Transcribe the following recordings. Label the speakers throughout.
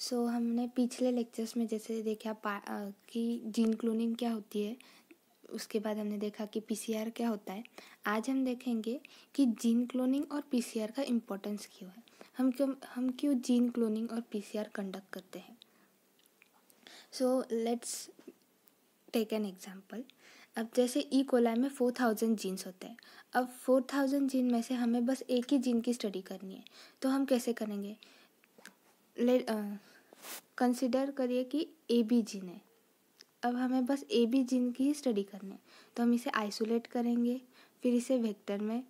Speaker 1: हमने पिछले लेक्चर्स में जैसे देखा कि जीन क्लोनिंग क्या होती है, उसके बाद हमने देखा कि पीसीआर क्या होता है। आज हम देखेंगे कि जीन क्लोनिंग और पीसीआर का इम्पोर्टेंस क्यों है, हम क्यों जीन क्लोनिंग और पीसीआर कंडक्ट करते हैं। Let's take an example. अब जैसे ई कोलाई में 4000 जीन्स होते हैं। अब 4000 जीन में से हमें बस एक ही जीन की स्टडी करनी है, तो हम कैसे करेंगे। कंसिडर करिए कि ए बी जीन है। अब हमें बस ए बी जीन की ही स्टडी करनी है, तो हम इसे आइसोलेट करेंगे, फिर इसे वेक्टर में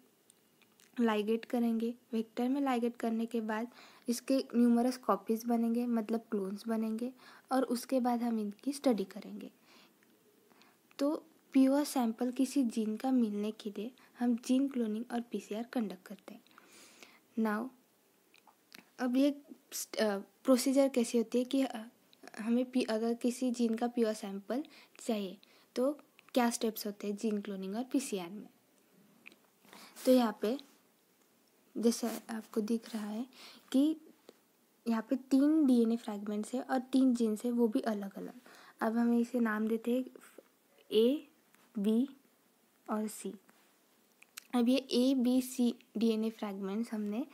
Speaker 1: लाइगेट करेंगे। वेक्टर में लाइगेट करने के बाद इसके न्यूमरस कॉपीज़ बनेंगे, मतलब क्लोन्स बनेंगे, और उसके बाद हम इनकी स्टडी करेंगे। तो प्योर सैंपल किसी जीन का मिलने के लिए हम जीन क्लोनिंग और पीसीआर कंडक्ट करते हैं। नाउ अब ये प्रोसीजर कैसी होती है कि हमें अगर किसी जीन का प्योर सैंपल चाहिए तो क्या स्टेप्स होते हैं जीन क्लोनिंग और पीसीआर में। तो यहाँ पे जैसे आपको दिख रहा है कि यहाँ पे 3 डीएनए फ्रैगमेंट्स है और 3 जीन्स है, वो भी अलग अलग। अब हमें इसे नाम देते हैं ए, बी और सी। अब ये ए, बी, सी डीएनए फ्रैगमेंट्स हमने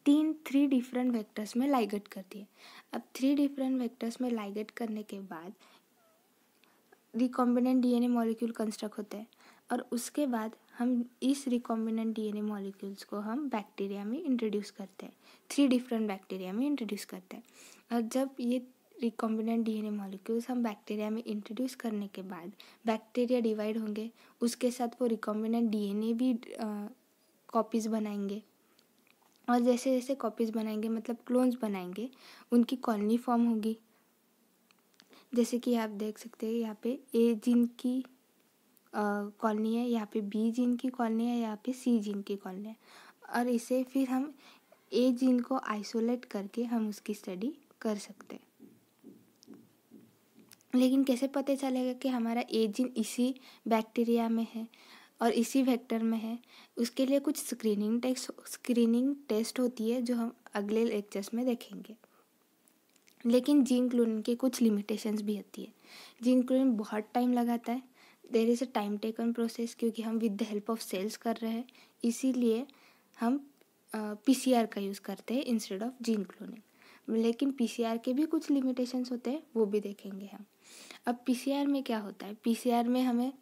Speaker 1: 3 डिफरेंट वेक्टर्स में लाइगेट कर दिए। अब 3 डिफरेंट वेक्टर्स में लाइगेट करने के बाद रिकॉम्बिनेंट डीएनए मॉलिक्यूल कंस्ट्रक्ट होते हैं, और उसके बाद हम इस रिकॉम्बिनेंट डीएनए मॉलिक्यूल्स को हम बैक्टीरिया में इंट्रोड्यूस करते हैं। 3 डिफरेंट बैक्टीरिया में इंट्रोड्यूस करते हैं। और जब ये रिकॉम्बिनेंट डीएनए मॉलिक्यूल्स हम बैक्टीरिया में इंट्रोड्यूस करने के बाद बैक्टीरिया डिवाइड होंगे, उसके साथ वो रिकॉम्बिनेंट डीएनए भी कॉपीज़ बनाएंगे, और जैसे जैसे कॉपीज़ बनाएंगे मतलब क्लोन्स बनाएंगे, उनकी कॉलोनी फॉर्म होगी। जैसे कि आप देख सकते हैं यहाँ पे ए जीन की कॉलोनी है, यहाँ पे बी जीन की कॉलोनी है, यहाँ पे सी जीन की कॉलोनी है, और इसे फिर हम ए जीन को आइसोलेट करके हम उसकी स्टडी कर सकते हैं। लेकिन कैसे पता चलेगा कि हमारा ए जीन इसी बैक्टीरिया में है और इसी वेक्टर में है। उसके लिए कुछ स्क्रीनिंग टेस्ट होती है जो हम अगले लेक्चर्स में देखेंगे। लेकिन जीन क्लोनिंग के कुछ लिमिटेशंस भी होती है। जीन क्लोनिंग बहुत टाइम लगाता है, there is a time taken process, क्योंकि हम with the help of cells कर रहे हैं, इसीलिए हम पीसीआर का यूज़ करते हैं इंस्टेड ऑफ जीन क्लोनिंग। लेकिन पीसीआर के भी कुछ लिमिटेशंस होते हैं, वो भी देखेंगे हम। अब पीसीआर में क्या होता है, पीसीआर में हमें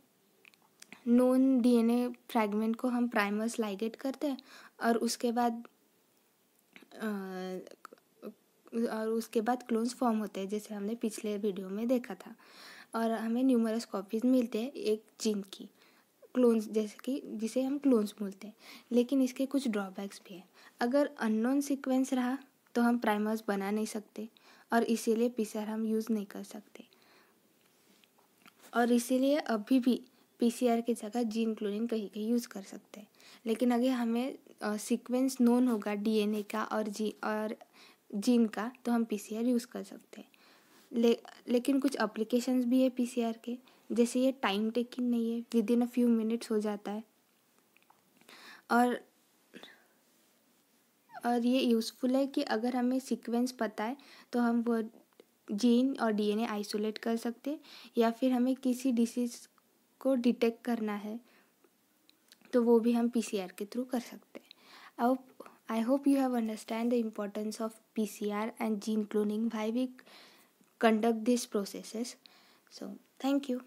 Speaker 1: नोन डीएनए फ्रैगमेंट को हम प्राइमर्स लाइगेट करते हैं, और उसके बाद क्लोन्स फॉर्म होते हैं, जैसे हमने पिछले वीडियो में देखा था, और हमें न्यूमरस कॉपीज़ मिलते हैं एक जीन की क्लोन्स, जैसे कि जिसे हम क्लोन्स बोलते हैं। लेकिन इसके कुछ ड्रॉबैक्स भी हैं। अगर अननोन सीक्वेंस रहा तो हम प्राइमर्स बना नहीं सकते, और इसीलिए पीसीआर हम यूज़ नहीं कर सकते, और इसीलिए अभी भी पीसीआर की जगह जीन क्लोनिंग कहीं कहीं यूज़ कर सकते हैं। लेकिन अगर हमें सीक्वेंस नोन होगा डीएनए का और जीन का, तो हम पीसीआर यूज़ कर सकते हैं। लेकिन कुछ एप्लीकेशंस भी है पीसीआर के, जैसे ये टाइम टेकिंग नहीं है, with in a few minutes हो जाता है, और ये यूज़फुल है कि अगर हमें सीक्वेंस पता है तो हम वो जीन और डीएनए आइसोलेट कर सकते हैं, या फिर हमें किसी डिसीज़ को डिटेक्ट करना है तो वो भी हम पीसीआर के थ्रू कर सकते हैं। I hope you have understand the importance of PCR and gene cloning, why we conduct these processes. So, thank you.